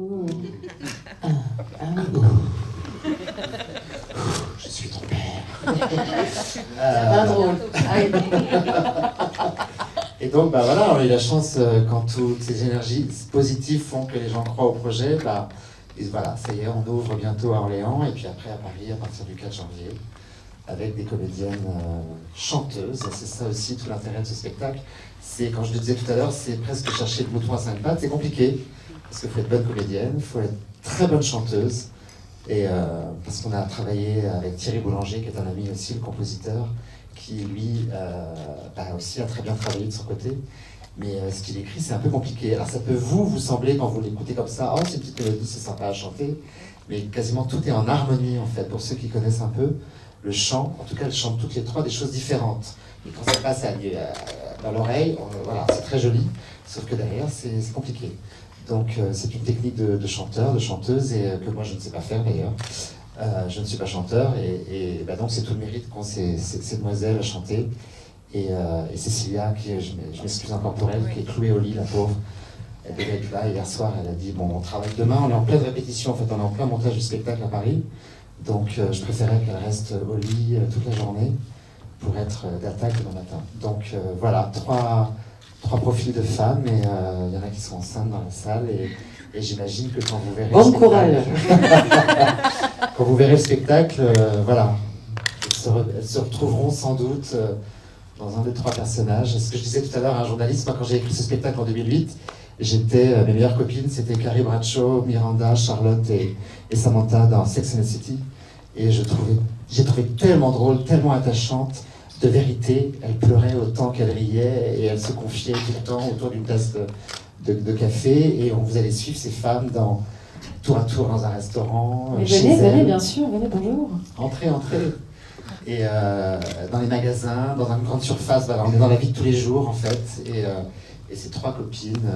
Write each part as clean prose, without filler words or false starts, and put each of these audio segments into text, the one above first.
coup. Oui. Je suis ton père. C'est pas drôle. Et donc, voilà, on a eu la chance, quand toutes ces énergies positives font que les gens croient au projet, voilà, ça y est, on ouvre bientôt à Orléans, et puis après à Paris, à partir du 4 janvier, avec des comédiennes chanteuses. C'est ça aussi tout l'intérêt de ce spectacle. C'est, quand je le disais tout à l'heure, c'est presque chercher le mouton à 5 pattes. C'est compliqué, parce qu'il faut être bonne comédienne, il faut être très bonne chanteuse, et parce qu'on a travaillé avec Thierry Boulanger, qui est un ami aussi, le compositeur, qui lui aussi a très bien travaillé de son côté. Mais ce qu'il écrit, c'est un peu compliqué. Alors ça peut vous sembler, quand vous l'écoutez comme ça, oh, c'est une petite mélodie, c'est sympa à chanter, mais quasiment tout est en harmonie, en fait. Pour ceux qui connaissent un peu le chant, en tout cas, elles chantent toutes les trois des choses différentes. Et quand ça passe dans l'oreille, voilà, c'est très joli, sauf que derrière, c'est compliqué. Donc c'est une technique de chanteur, de chanteuse, et que moi je ne sais pas faire d'ailleurs. Je ne suis pas chanteur, et donc c'est tout le mérite qu'ont ces demoiselles à chanter. Et Cécilia, je m'excuse encore pour elle, qui est clouée au lit, la pauvre. Elle devait être là hier soir, elle a dit bon, on travaille demain, on est en pleine répétition, en fait, on est en plein montage du spectacle à Paris. Donc je préférais qu'elle reste au lit toute la journée pour être d'attaque demain matin. Donc voilà, trois profils de femmes, et il y en a qui sont enceintes dans la salle, et j'imagine que quand vous verrez bon courage. Quand vous verrez le spectacle, voilà, elles se retrouveront sans doute dans un des trois personnages. Ce que je disais tout à l'heure à un journaliste, moi quand j'ai écrit ce spectacle en 2008, mes meilleures copines, c'était Carrie Bradshaw, Miranda, Charlotte et Samantha dans Sex and the City. Et j'ai trouvé tellement drôle, tellement attachante, de vérité. Elle pleurait autant qu'elle riait, et elle se confiait tout le temps autour d'une tasse de café. Et vous allez suivre ces femmes tour à tour dans un restaurant. Mais venez, bien sûr, venez, bonjour. Entrez. Et dans les magasins, dans une grande surface, voilà, on est dans la vie de tous les jours en fait. Et ces trois copines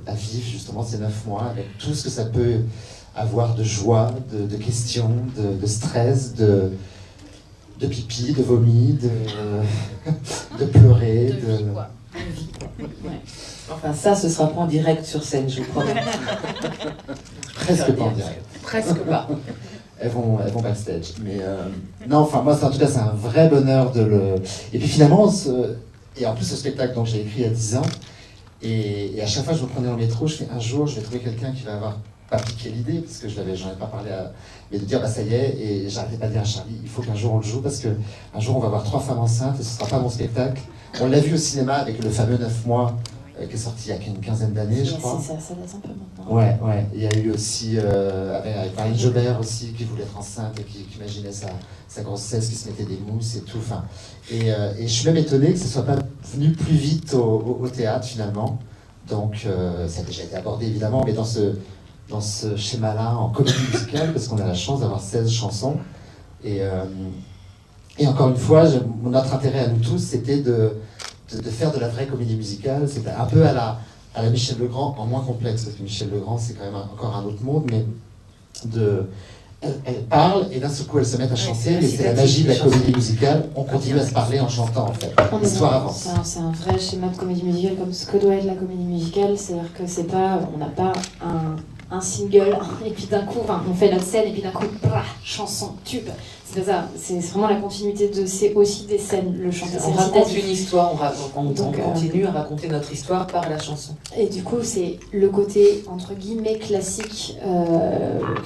à vivre justement ces 9 mois avec tout ce que ça peut avoir de joie, de questions, de stress, de pipi, de vomi, de pleurer, de vie, quoi. Ouais. Enfin ça, ce sera pas en direct sur scène, je vous promets. Presque pas en direct. Presque pas. Elles vont backstage. Mais non, enfin moi, en tout cas, c'est un vrai bonheur de le... Et puis finalement, et en plus ce spectacle, donc j'ai écrit il y a 10 ans, et à chaque fois je me prenais dans le métro, je fais un jour, je vais trouver quelqu'un qui va avoir pas piqué l'idée, parce que j'en ai pas parlé mais de dire ça y est, et j'arrêtais pas de dire à Charlie, il faut qu'un jour on le joue, parce qu'un jour on va avoir 3 femmes enceintes, et ce sera pas mon spectacle. On l'a vu au cinéma avec le fameux 9 mois, qui est sorti il y a une quinzaine d'années, je crois. Ça date un peu maintenant. Ouais. Il y a eu aussi, avec Marine Jobert aussi, qui voulait être enceinte et qui imaginait sa grossesse, qui se mettait des mousses et tout. Enfin, et je suis même étonné que ce ne soit pas venu plus vite au théâtre finalement. Donc ça a déjà été abordé évidemment, mais dans ce schéma-là, en comédie musicale, parce qu'on a la chance d'avoir 16 chansons. Et encore une fois, notre intérêt à nous tous, c'était de faire de la vraie comédie musicale. C'était un peu à la Michel Legrand, en moins complexe, parce que Michel Legrand, c'est quand même encore un autre monde, mais elle parle, et d'un seul coup, elles se mettent à chanter, et c'est la magie de la comédie musicale. On continue à se parler en chantant, en fait. L'histoire avance. C'est un vrai schéma de comédie musicale, comme ce que doit être la comédie musicale, c'est-à-dire que on n'a pas un single, et puis d'un coup, on fait notre scène, et puis d'un coup, chanson, tube. C'est ça, c'est vraiment la continuité c'est aussi des scènes, le chant. On raconte une histoire, on continue à raconter notre histoire par la chanson. Et du coup, c'est le côté, entre guillemets, classique,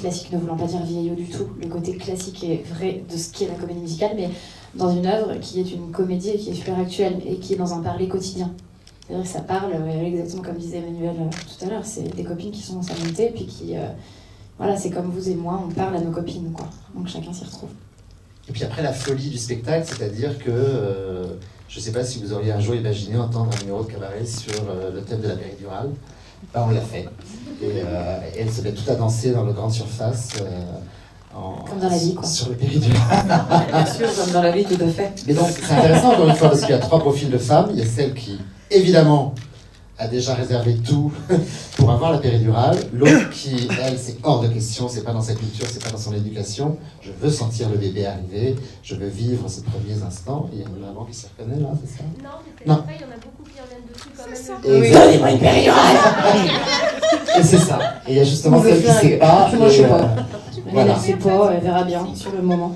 classique ne voulant pas dire vieillot du tout, le côté classique et vrai de ce qu'est la comédie musicale, mais dans une œuvre qui est une comédie et qui est super actuelle, et qui est dans un parler quotidien. C'est-à-dire que ça parle, exactement comme disait Emmanuel tout à l'heure, c'est des copines qui sont dans sa montée, puis qui... voilà, c'est comme vous et moi, on parle à nos copines, quoi. Donc chacun s'y retrouve. Et puis après, la folie du spectacle, c'est-à-dire que je ne sais pas si vous auriez un jour imaginé entendre un numéro de cabaret sur le thème de la péridurale. On l'a fait. Et elle se met tout à danser dans le grande surface. Comme dans la vie, quoi. Sur le péridurale. Bien sûr, comme dans la vie, tout à fait. Mais donc, c'est intéressant, encore une fois, parce qu'il y a 3 profils de femmes. Il y a celle qui, évidemment, a déjà réservé tout pour avoir la péridurale. L'autre qui, elle, c'est hors de question, c'est pas dans sa culture, c'est pas dans son éducation. Je veux sentir le bébé arriver, je veux vivre ces premiers instants. Il y a une maman qui s'y reconnaît là, c'est ça? Non, mais après, il y en a beaucoup qui reviennent dessus quand même. Et oui. donnez-moi une péridurale. Et c'est ça. Et il y a justement On veut celle qui ne flingue. sait pas. Moi, je sais et, pas. voilà. Elle sait pas, elle verra bien sur le moment.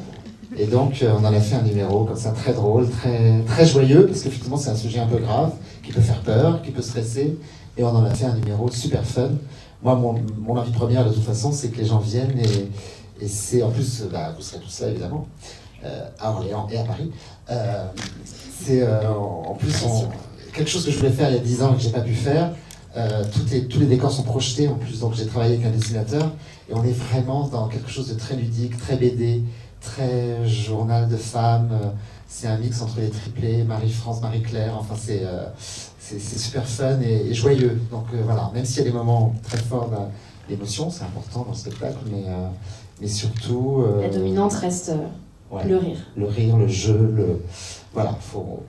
Et donc, on en a fait un numéro comme ça, très drôle, très, très joyeux, parce qu'effectivement, c'est un sujet un peu grave, qui peut faire peur, qui peut stresser. Et on en a fait un numéro super fun. Moi, mon envie première, de toute façon, c'est que les gens viennent et c'est en plus, vous serez tous là évidemment, à Orléans et à Paris. C'est en plus quelque chose que je voulais faire il y a 10 ans et que j'ai pas pu faire. Tous les décors sont projetés en plus, donc j'ai travaillé avec un dessinateur et on est vraiment dans quelque chose de très ludique, très BD, très journal de femmes. C'est un mix entre les triplés, Marie-France, Marie-Claire, enfin c'est super fun et joyeux. Donc voilà, même s'il y a des moments très forts d'émotion, c'est important dans le spectacle, mais surtout... La dominante reste le rire. Le rire, le jeu, voilà,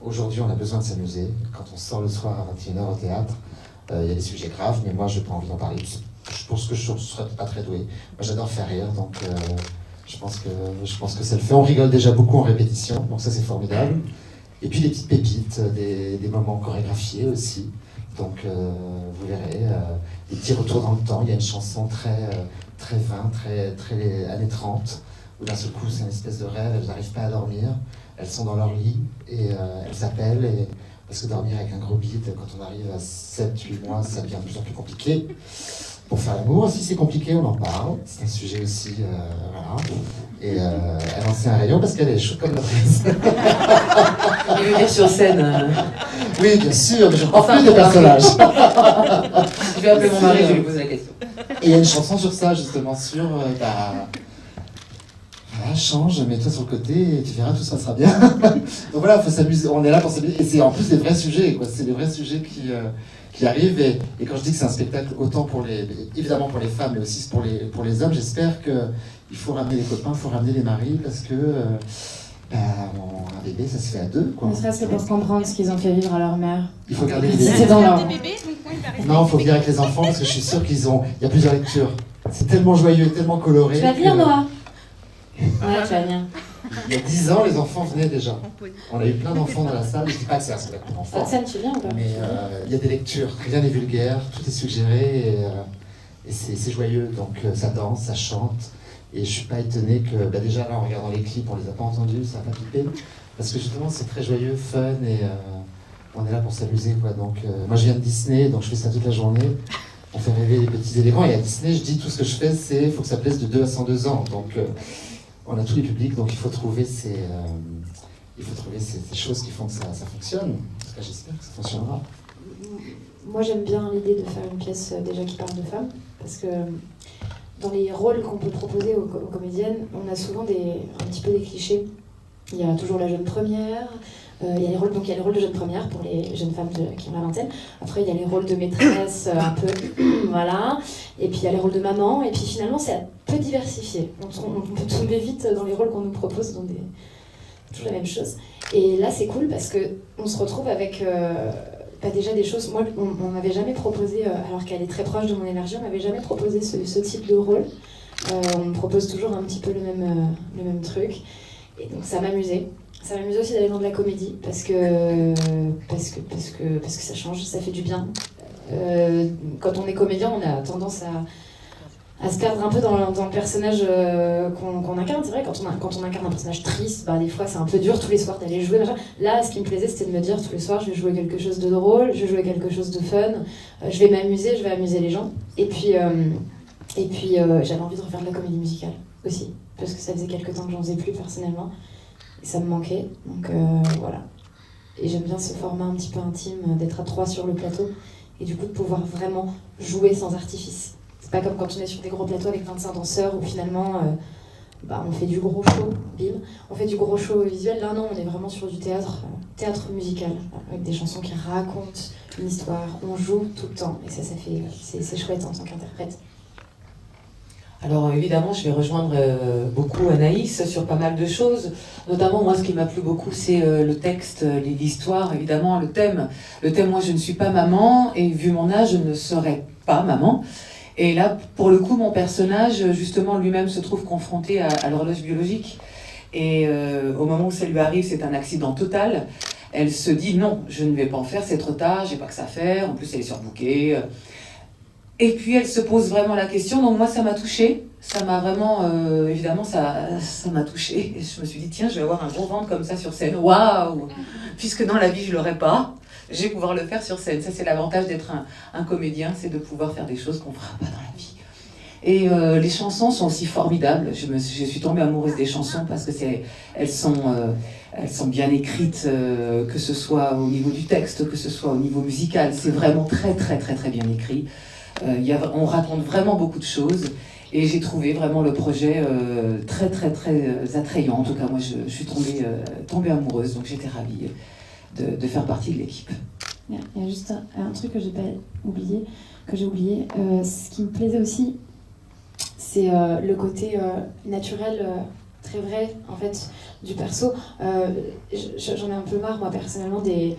aujourd'hui on a besoin de s'amuser. Quand on sort le soir à 21h au théâtre, il y a des sujets graves, mais moi je n'ai pas envie d'en parler. Je pense que je ne serais pas très doué. Moi j'adore faire rire, donc je pense que ça le fait. On rigole déjà beaucoup en répétition, donc ça c'est formidable. Et puis des petites pépites, des moments chorégraphiés aussi. Donc vous verrez, des petits retours dans le temps. Il y a une chanson très 20, très années 30, où d'un seul coup c'est une espèce de rêve, elles n'arrivent pas à dormir, elles sont dans leur lit et elles s'appellent. Parce que dormir avec un gros bide, quand on arrive à 7-8 mois, ça devient de plus en plus compliqué. Pour faire l'amour aussi, c'est compliqué, on en parle. C'est un sujet aussi, voilà. Et elle en sait un rayon parce qu'elle est chaude comme la presse. Il veut dire sur scène. Oui, bien sûr, mais je prends plus des personnages. Je vais appeler mon mari, je vais lui poser la question. Et il y a une chanson sur ça, justement, sur... Voilà, change, mets-toi sur le côté et tu verras, tout se passera bien. Donc voilà, il faut s'amuser, on est là pour s'amuser. Et c'est en plus des vrais sujets, quoi. C'est des vrais sujets qui arrivent. Et quand je dis que c'est un spectacle autant évidemment pour les femmes, mais aussi pour les hommes, j'espère qu'il faut ramener les copains, il faut ramener les maris, parce que un bébé, ça se fait à deux, quoi. Ne serait-ce que pour comprendre ce qu'ils ont fait vivre à leur mère. Il faut garder les C'est bébés. dans leur... Non, il faut venir avec les enfants, parce que je suis sûr il y a plusieurs lectures. C'est tellement joyeux, tellement coloré. Tu vas venir, Noah? Ouais, tu vas venir. Il y a 10 ans, les enfants venaient déjà. On a eu plein d'enfants dans la salle. Je ne dis pas que c'est un spectacle pour enfants. Roxane, tu viens ou pas? Mais il y a des lectures, rien n'est vulgaire, tout est suggéré et c'est joyeux. Donc ça danse, ça chante. Et je ne suis pas étonné que, déjà là, en regardant les clips, on ne les a pas entendus, ça n'a pas pipé. Parce que justement, c'est très joyeux, fun et on est là pour s'amuser, quoi. Donc moi, je viens de Disney, donc je fais ça toute la journée. On fait rêver les petits éléments. Et à Disney, je dis tout ce que je fais, il faut que ça plaise de 2 à 102 ans. Donc on a tous les publics, donc il faut trouver ces choses qui font que ça fonctionne. En tout cas, j'espère que ça fonctionnera. Moi, j'aime bien l'idée de faire une pièce déjà qui parle de femmes, parce que dans les rôles qu'on peut proposer aux comédiennes, on a souvent un petit peu des clichés. Il y a toujours la jeune première, il y a les rôles de jeune première pour les jeunes femmes qui ont la vingtaine. Après, il y a les rôles de maîtresse, un peu, voilà. Et puis il y a les rôles de maman. Et puis finalement, c'est un peu diversifié. On peut tomber vite dans les rôles qu'on nous propose, dans toujours la même chose. Et là, c'est cool parce que on se retrouve avec déjà des choses. Moi, on m'avait jamais proposé, alors qu'elle est très proche de mon énergie, on m'avait jamais proposé ce type de rôle. On me propose toujours un petit peu le même truc. Et donc ça m'amusait. Ça m'amuse aussi d'aller dans de la comédie parce que ça change, ça fait du bien. Quand on est comédien, on a tendance à se perdre un peu dans le personnage qu'on incarne. C'est vrai, quand on incarne un personnage triste, des fois c'est un peu dur tous les soirs d'aller jouer. Machin. Là, ce qui me plaisait, c'était de me dire tous les soirs, je vais jouer quelque chose de drôle, je vais jouer quelque chose de fun, je vais m'amuser, je vais amuser les gens. Et puis j'avais envie de refaire de la comédie musicale aussi, parce que ça faisait quelques temps que j'en faisais plus personnellement. Et ça me manquait, donc voilà. Et j'aime bien ce format un petit peu intime, d'être à 3 sur le plateau, et du coup de pouvoir vraiment jouer sans artifice. C'est pas comme quand on est sur des gros plateaux avec 25 danseurs, où finalement on fait du gros show, bim. On fait du gros show visuel, là non, on est vraiment sur du théâtre musical, avec des chansons qui racontent une histoire, on joue tout le temps, et c'est chouette en tant qu'interprète. Alors évidemment, je vais rejoindre beaucoup Anaïs sur pas mal de choses. Notamment, moi, ce qui m'a plu beaucoup, c'est le texte, l'histoire, évidemment, le thème. Le thème, moi, je ne suis pas maman, et vu mon âge, je ne serai pas maman. Et là, pour le coup, mon personnage, justement, lui-même se trouve confronté à l'horloge biologique. Et au moment où ça lui arrive, c'est un accident total. Elle se dit, non, je ne vais pas en faire, c'est trop tard, j'ai pas que ça à faire. En plus, elle est surbookée. Et puis elle se pose vraiment la question, donc moi ça m'a touchée, ça m'a vraiment, évidemment ça m'a touchée. Et je me suis dit tiens, je vais avoir un gros ventre comme ça sur scène, waouh! Puisque dans la vie je l'aurais pas, je vais pouvoir le faire sur scène. Ça c'est l'avantage d'être un comédien, c'est de pouvoir faire des choses qu'on fera pas dans la vie. Et les chansons sont aussi formidables, je suis tombée amoureuse des chansons parce que elles sont bien écrites, que ce soit au niveau du texte, que ce soit au niveau musical, c'est vraiment très très très très bien écrit. On raconte vraiment beaucoup de choses et j'ai trouvé vraiment le projet très très très attrayant. En tout cas, moi je suis tombée amoureuse, donc j'étais ravie de faire partie de l'équipe. Il y a juste un truc que j'ai oublié. Ce qui me plaisait aussi, c'est le côté naturel, très vrai en fait, du perso. J'en ai un peu marre, moi personnellement, de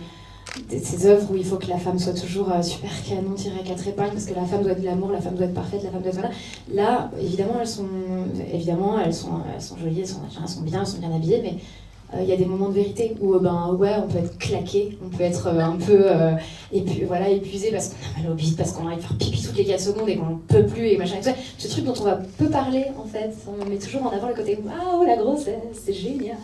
ces œuvres où il faut que la femme soit toujours super canon, tirée à 4 épingles, parce que la femme doit être de l'amour, la femme doit être parfaite, la femme doit être voilà. Là, évidemment, elles sont jolies, elles sont bien habillées, mais il y a des moments de vérité où ouais, on peut être claqué, on peut être un peu épuisé parce qu'on a mal au bide, parce qu'on arrive à faire pipi toutes les 4 secondes et qu'on peut plus et machin et tout ça. Ce truc dont on va peu parler en fait, on met toujours en avant le côté ah la grossesse, c'est génial.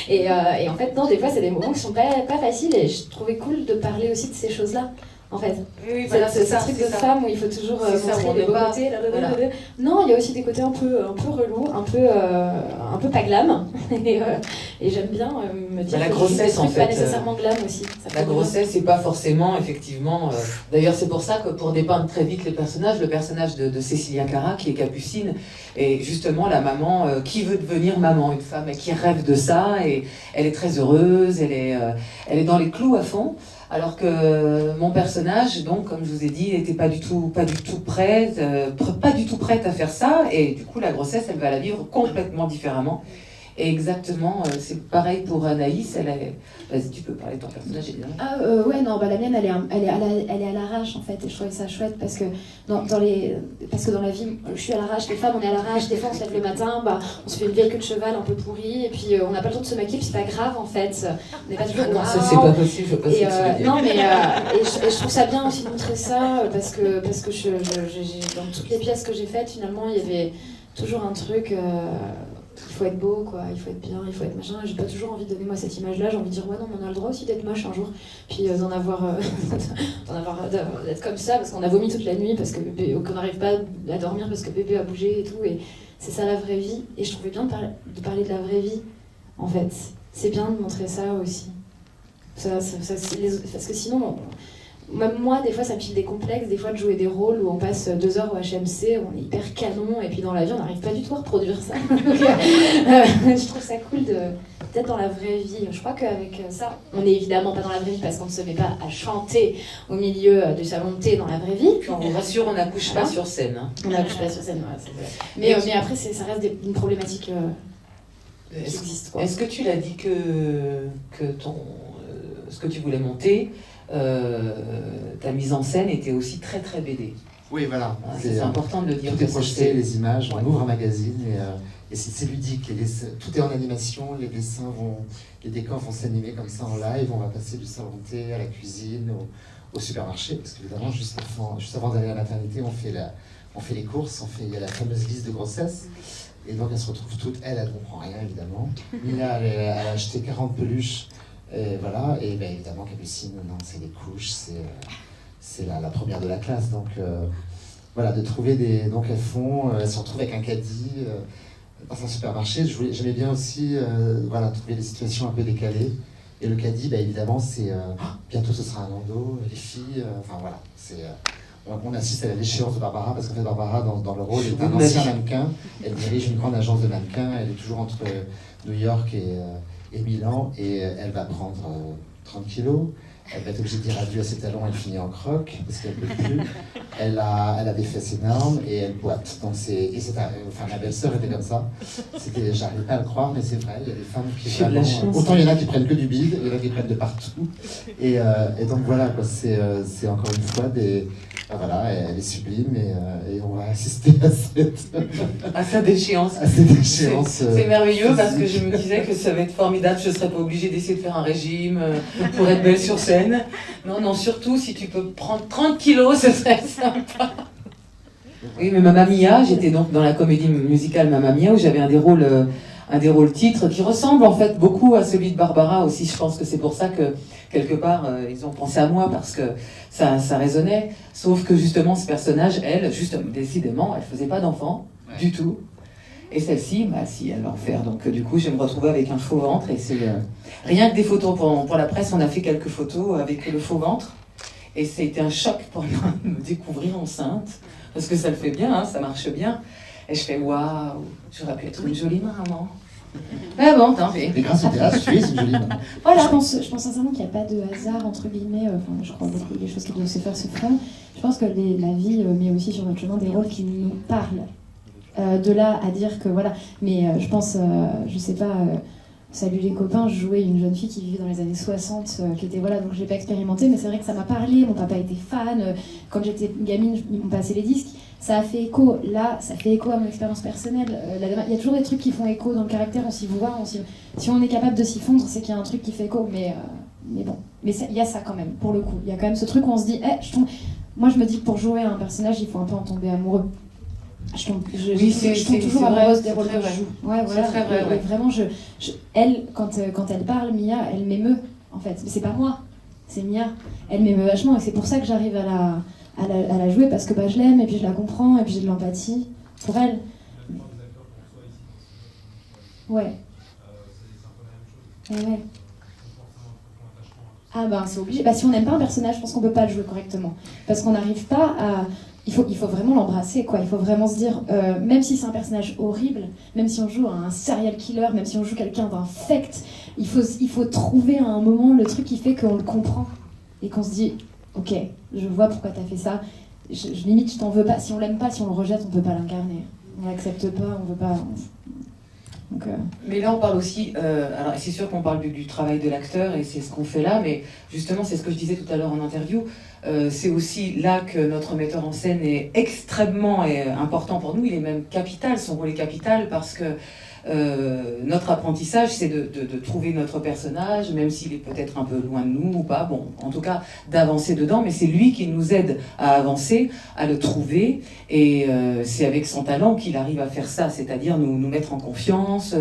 Et en fait non, des fois c'est des moments qui sont pas faciles et je trouvais cool de parler aussi de ces choses-là. En fait, oui, voilà, c'est ce truc de femme où il faut toujours montrer les beaux côtés. Voilà. Non, il y a aussi des côtés un peu relous, un peu pas glam. Et j'aime bien me dire la que grossesse, en fait, pas nécessairement glam aussi. La grossesse, c'est pas forcément, effectivement... D'ailleurs, c'est pour ça que, pour dépeindre très vite les personnages, le personnage de Cécilia Cara, qui est Capucine, est justement la maman qui veut devenir maman, une femme qui rêve de ça, et elle est très heureuse, elle est dans les clous à fond. Alors que mon personnage, donc, comme je vous ai dit, n'était pas du tout prête à faire ça, et du coup, la grossesse, elle va la vivre complètement différemment. Et exactement, c'est pareil pour Anaïs. Vas-y, tu peux parler de ton personnage, évidemment. Ouais, non, la mienne, elle est à l'arrache en fait, et je trouvais ça chouette parce que dans la vie, je suis à l'arrache. Les femmes, on est à l'arrache. Des fois, on se lève le matin, on se fait une vieille queue de cheval un peu pourrie, et puis on n'a pas le temps de se maquiller, puis c'est pas grave en fait. On n'est pas toujours. Non, ça c'est pas possible. Je veux pas non, mais je trouve ça bien aussi de montrer ça parce que dans toutes les pièces que j'ai faites, finalement, il y avait toujours un truc. Il faut être beau, quoi, il faut être bien, il faut être machin. J'ai pas toujours envie de donner moi cette image-là, j'ai envie de dire ouais non, mais on a le droit aussi d'être moche un jour, puis d'être comme ça parce qu'on a vomi toute la nuit, parce qu'on n'arrive pas à dormir parce que bébé a bougé et tout, et c'est ça la vraie vie. Et je trouvais bien de parler de la vraie vie, en fait. C'est bien de montrer ça aussi. Parce que sinon, même moi, des fois, ça me file des complexes, des fois, de jouer des rôles où on passe 2 heures au HMC, où on est hyper canon, et puis dans la vie, on n'arrive pas du tout à reproduire ça. Je trouve ça cool d'être dans la vraie vie. Je crois qu'avec ça, on n'est évidemment pas dans la vraie vie parce qu'on ne se met pas à chanter au milieu du salon de thé dans la vraie vie. Puis on vous rassure, on n'accouche pas sur scène. Hein. On n'accouche pas sur scène, ouais, c'est vrai. Mais après, ça reste une problématique qui existe. Quoi. Est-ce que tu l'as dit que ce que tu voulais monter, ta mise en scène était aussi très très BD. Oui, voilà. C'est important de le dire. Tout est projeté, les images, on ouvre un magazine et c'est ludique. Tout est en animation, les décors vont s'animer comme ça en live. On va passer du salon de thé à la cuisine, au supermarché, parce qu'évidemment, juste avant d'aller à la maternité, on fait les courses, il y a la fameuse liste de grossesse. Et donc, elles se retrouvent toutes, elle ne comprend rien, évidemment. Mila, elle a acheté 40 peluches. Et voilà, et bien évidemment Capucine, non, c'est les couches, c'est la première de la classe, donc voilà, de trouver donc elles se retrouvent avec un caddie dans un supermarché. J'aimais bien aussi trouver des situations un peu décalées, et le caddie, évidemment, c'est bientôt ce sera un landau, les filles, enfin voilà, on assiste à la déchéance de Barbara, parce qu'en fait Barbara dans le rôle est un ancien mannequin, elle dirige une grande agence de mannequins, elle est toujours entre New York et Milan, et elle va prendre 30 kilos, elle va être obligée de dire adieu à ses talons, elle finit en croque, parce qu'elle ne peut plus, elle a des fesses énormes, et elle boite, donc ma belle-sœur était comme ça, j'arrivais pas à le croire, mais c'est vrai, il y a des femmes qui autant il y en a qui prennent que du bide, il y en a qui prennent de partout, et donc voilà, quoi, c'est encore une fois voilà, elle est sublime et on va assister à sa déchéance. C'est merveilleux parce que je me disais que ça va être formidable, je ne serais pas obligée d'essayer de faire un régime pour être belle sur scène. Non, surtout si tu peux prendre 30 kilos, ce serait sympa. Oui, mais Mamma Mia, j'étais donc dans la comédie musicale Mamma Mia où j'avais un des rôles titres qui ressemble en fait beaucoup à celui de Barbara aussi. Je pense que c'est pour ça que quelque part ils ont pensé à moi parce que ça résonnait. Sauf que justement ce personnage, elle, justement, décidément, elle faisait pas d'enfant du tout. Et celle-ci, bah si, elle va en faire. Donc du coup, je vais me retrouver avec un faux ventre et c'est rien que des photos pour la presse. On a fait quelques photos avec le faux ventre et c'était un choc pour moi de me découvrir enceinte parce que ça le fait bien, hein, ça marche bien. Et je fais waouh, j'aurais pu être une jolie maman. Mais bon, tant pis. Et grâce au théâtre, tu es une jolie maman. Voilà. Je pense sincèrement qu'il n'y a pas de hasard, entre guillemets. Enfin, je crois beaucoup les choses qui doivent se faire se feront. Je pense que la vie met aussi sur notre chemin des rôles qui nous parlent. De là à dire que voilà. Mais je pense, je sais pas, salut les copains, je jouais une jeune fille qui vivait dans les années 60, qui était voilà, donc je l'ai pas expérimenté, mais c'est vrai que ça m'a parlé. Mon papa était fan. Quand j'étais gamine, ils m'ont passé les disques. Ça a fait écho, là, ça fait écho à mon expérience personnelle. Il y a toujours des trucs qui font écho dans le caractère, on s'y voit, si on est capable de s'y fondre, c'est qu'il y a un truc qui fait écho, mais bon. Mais il y a ça quand même, pour le coup. Il y a quand même ce truc où on se dit, moi je me dis que pour jouer un personnage, il faut un peu en tomber amoureux. Je tombe toujours amoureuse des rôles que je joue. Ouais, voilà. C'est très vrai, ouais. Vraiment, elle, quand elle parle, Mia, elle m'émeut, en fait. Mais c'est pas moi, c'est Mia. Elle m'émeut vachement, et c'est pour ça que j'arrive à la jouer parce que je l'aime et puis je la comprends et puis j'ai de l'empathie pour elle. Ouais. Ouais. Ah c'est obligé. Si on n'aime pas un personnage, je pense qu'on peut pas le jouer correctement parce qu'on n'arrive pas à. Il faut vraiment l'embrasser, quoi. Il faut vraiment se dire, même si c'est un personnage horrible, même si on joue un serial killer, même si on joue quelqu'un d'infect, il faut trouver à un moment le truc qui fait qu'on le comprend et qu'on se dit. Ok, je vois pourquoi t'as fait ça. Limite, je t'en veux pas. Si on l'aime pas, si on le rejette, on peut pas l'incarner. On l'accepte pas, on veut pas. Donc, Mais là, on parle aussi. Alors, c'est sûr qu'on parle du travail de l'acteur et c'est ce qu'on fait là, mais justement, c'est ce que je disais tout à l'heure en interview. C'est aussi là que notre metteur en scène est extrêmement important pour nous. Il est même capital. Son rôle est capital parce que. Notre apprentissage, c'est de trouver notre personnage, même s'il est peut-être un peu loin de nous ou pas, bon, en tout cas d'avancer dedans, mais c'est lui qui nous aide à avancer, à le trouver, et c'est avec son talent qu'il arrive à faire ça, c'est-à-dire nous mettre en confiance,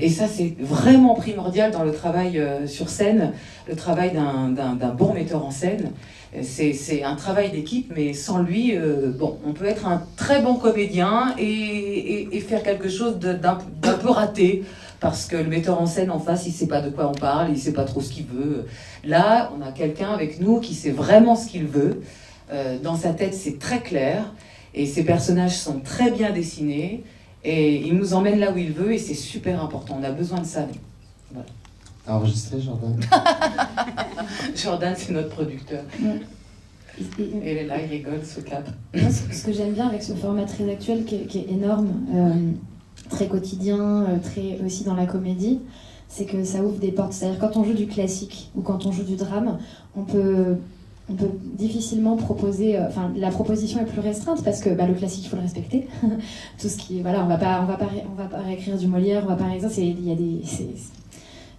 et ça c'est vraiment primordial dans le travail sur scène, le travail d'un bon metteur en scène. C'est un travail d'équipe, mais sans lui, on peut être un très bon comédien et faire quelque chose d'un peu raté, parce que le metteur en scène en face, il sait pas de quoi on parle, il sait pas trop ce qu'il veut. Là, on a quelqu'un avec nous qui sait vraiment ce qu'il veut. Dans sa tête, c'est très clair, et ses personnages sont très bien dessinés, et il nous emmène là où il veut, et c'est super important. On a besoin de ça. Voilà. T'as enregistré, Jordan? Jordan, c'est notre producteur. Ouais. Et là, il rigole, se capte. Ce que j'aime bien avec ce format très actuel, qui est énorme, très quotidien, très aussi dans la comédie, c'est que ça ouvre des portes. C'est-à-dire quand on joue du classique ou quand on joue du drame, on peut difficilement proposer. La proposition est plus restreinte parce que le classique, il faut le respecter. Tout ce qui, on va pas réécrire du Molière, on va pas réécrire.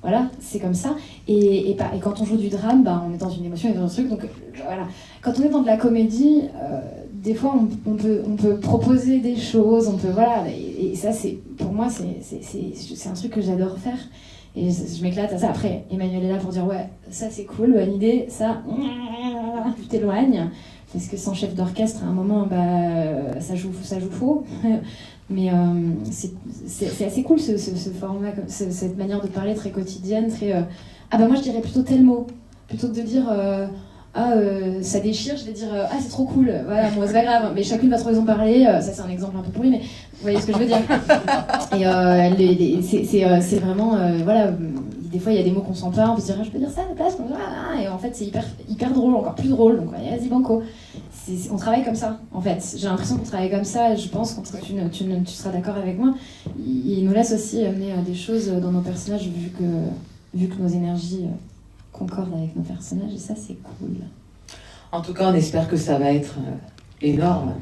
Voilà, c'est comme ça. Et quand on joue du drame, on est dans une émotion et dans un truc. Donc voilà. Quand on est dans de la comédie, des fois on peut proposer des choses, on peut et ça pour moi c'est un truc que j'adore faire. Et je m'éclate à ça. Après, Emmanuel est là pour dire ouais, ça c'est cool, bonne idée, ça tu t'éloignes. Parce que sans chef d'orchestre, à un moment, ça joue faux. Mais c'est assez cool ce format, cette manière de parler très quotidienne, très. Moi je dirais plutôt tel mot. Plutôt que de dire ça déchire, je vais dire c'est trop cool, voilà, moi c'est pas grave. Mais chacune va trouver son parler, ça c'est un exemple un peu pourri, mais vous voyez ce que je veux dire. Et c'est vraiment. Des fois il y a des mots qu'on sent pas, on peut se dire je peux dire ça à la place, et en fait c'est hyper drôle, encore plus drôle, donc vas-y banco. On travaille comme ça, en fait. J'ai l'impression qu'on travaille comme ça, et je pense que tu seras d'accord avec moi. Il nous laisse aussi amener des choses dans nos personnages, vu que nos énergies concordent avec nos personnages, et ça c'est cool. En tout cas, on espère que ça va être énorme.